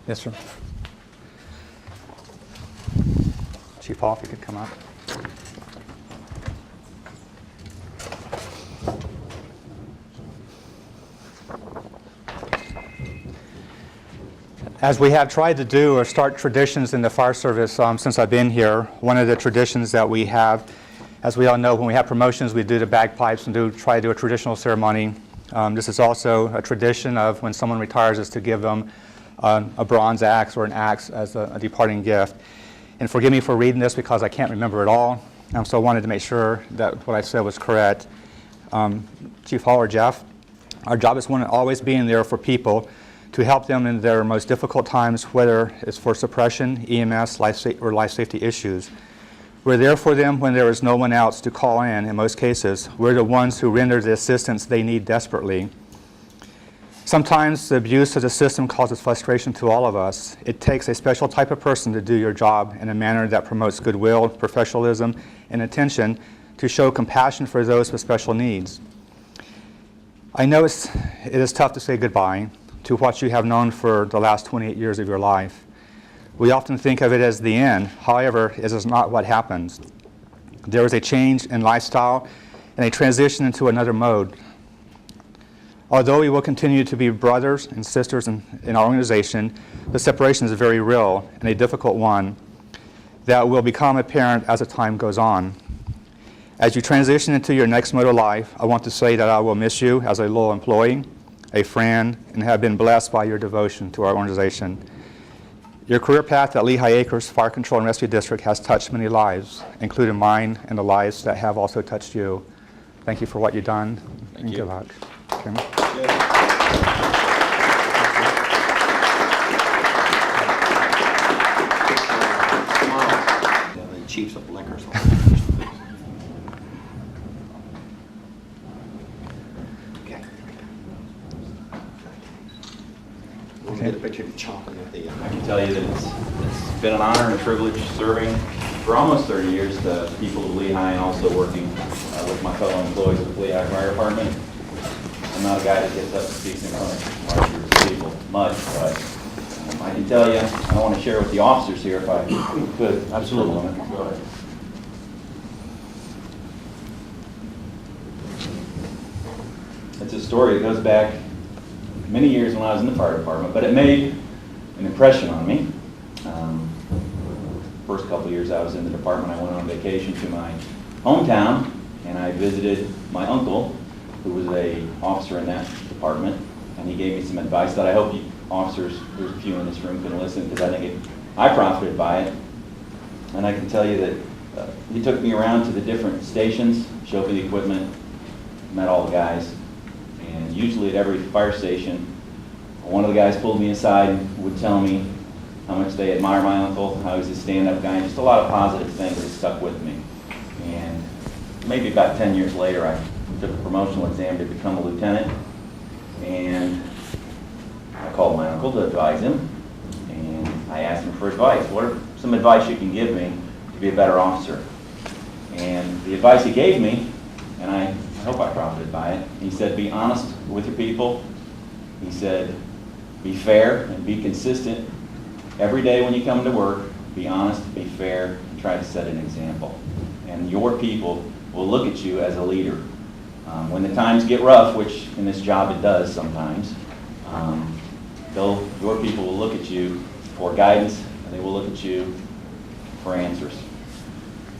Yes, sir. Chief Haugh, if you could come up. As we have tried to do or start traditions in the fire service since I've been here, one of the traditions that we have, as we all know, when we have promotions, we do the bagpipes and try to do a traditional ceremony. This is also a tradition of when someone retires is to give them a bronze axe or an axe as a departing gift. And forgive me for reading this because I can't remember it all, so I wanted to make sure that what I said was correct. Chief Haugh or Jeff, our job is one always being there for people to help them in their most difficult times, whether it's for suppression, EMS, or life safety issues. We're there for them when there is no one else to call in most cases. We're the ones who render the assistance they need desperately. Sometimes the abuse of the system causes frustration to all of us. It takes a special type of person to do your job in a manner that promotes goodwill, professionalism, and attention to show compassion for those with special needs. I know it is tough to say goodbye to what you have known for the last 28 years of your life. We often think of it as the end. However, it is not what happens. There is a change in lifestyle and a transition into another mode. Although we will continue to be brothers and sisters in our organization, the separation is very real and a difficult one that will become apparent as the time goes on. As you transition into your next mode of life, I want to say that I will miss you as a loyal employee, a friend, and have been blessed by your devotion to our organization. Your career path at Lehigh Acres Fire Control and Rescue District has touched many lives, including mine and the lives that have also touched you. Thank you for what you've done. Thank you. Good luck. Okay. The chiefs of liquor. We'll get a picture of you chomping at the I can tell you that it's been an honor and a privilege serving for almost 30 years the people of Lehigh and also working with my fellow employees of the Lehigh Fire Department. I'm not a guy that gets up and speaks in front of large groups of people much, but I can tell you, I want to share with the officers here if I could. Absolutely. Go ahead. It's a story that goes back many years when I was in the fire department, but it made an impression on me. First couple of years I was in the department, I went on vacation to my hometown and I visited my uncle, who was an officer in that department, and he gave me some advice that I hope you officers, there's a few in this room, can listen, because I think I profited by it. And I can tell you that he took me around to the different stations, showed me the equipment, met all the guys, and usually at every fire station, one of the guys pulled me aside and would tell me how much they admire my uncle, how he's a stand-up guy, and just a lot of positive things that stuck with me. And maybe about 10 years later, I took a promotional exam to become a lieutenant, and I called my uncle to advise him, and I asked him for advice. What are some advice you can give me to be a better officer? And the advice he gave me, and I hope I profited by it, he said, be honest with your people. He said, be fair and be consistent. Every day when you come to work, be honest, be fair, and try to set an example. And your people will look at you as a leader. When the times get rough, which in this job it does sometimes, your people will look at you for guidance, and they will look at you for answers.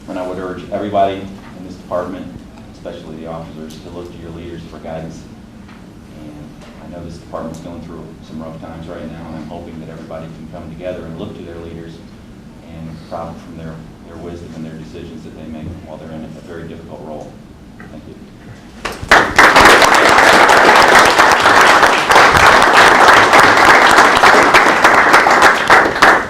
And I would urge everybody in this department, especially the officers, to look to your leaders for guidance. And I know this department's going through some rough times right now, and I'm hoping that everybody can come together and look to their leaders and profit from their wisdom and their decisions that they make while they're in a very difficult role. Thank you.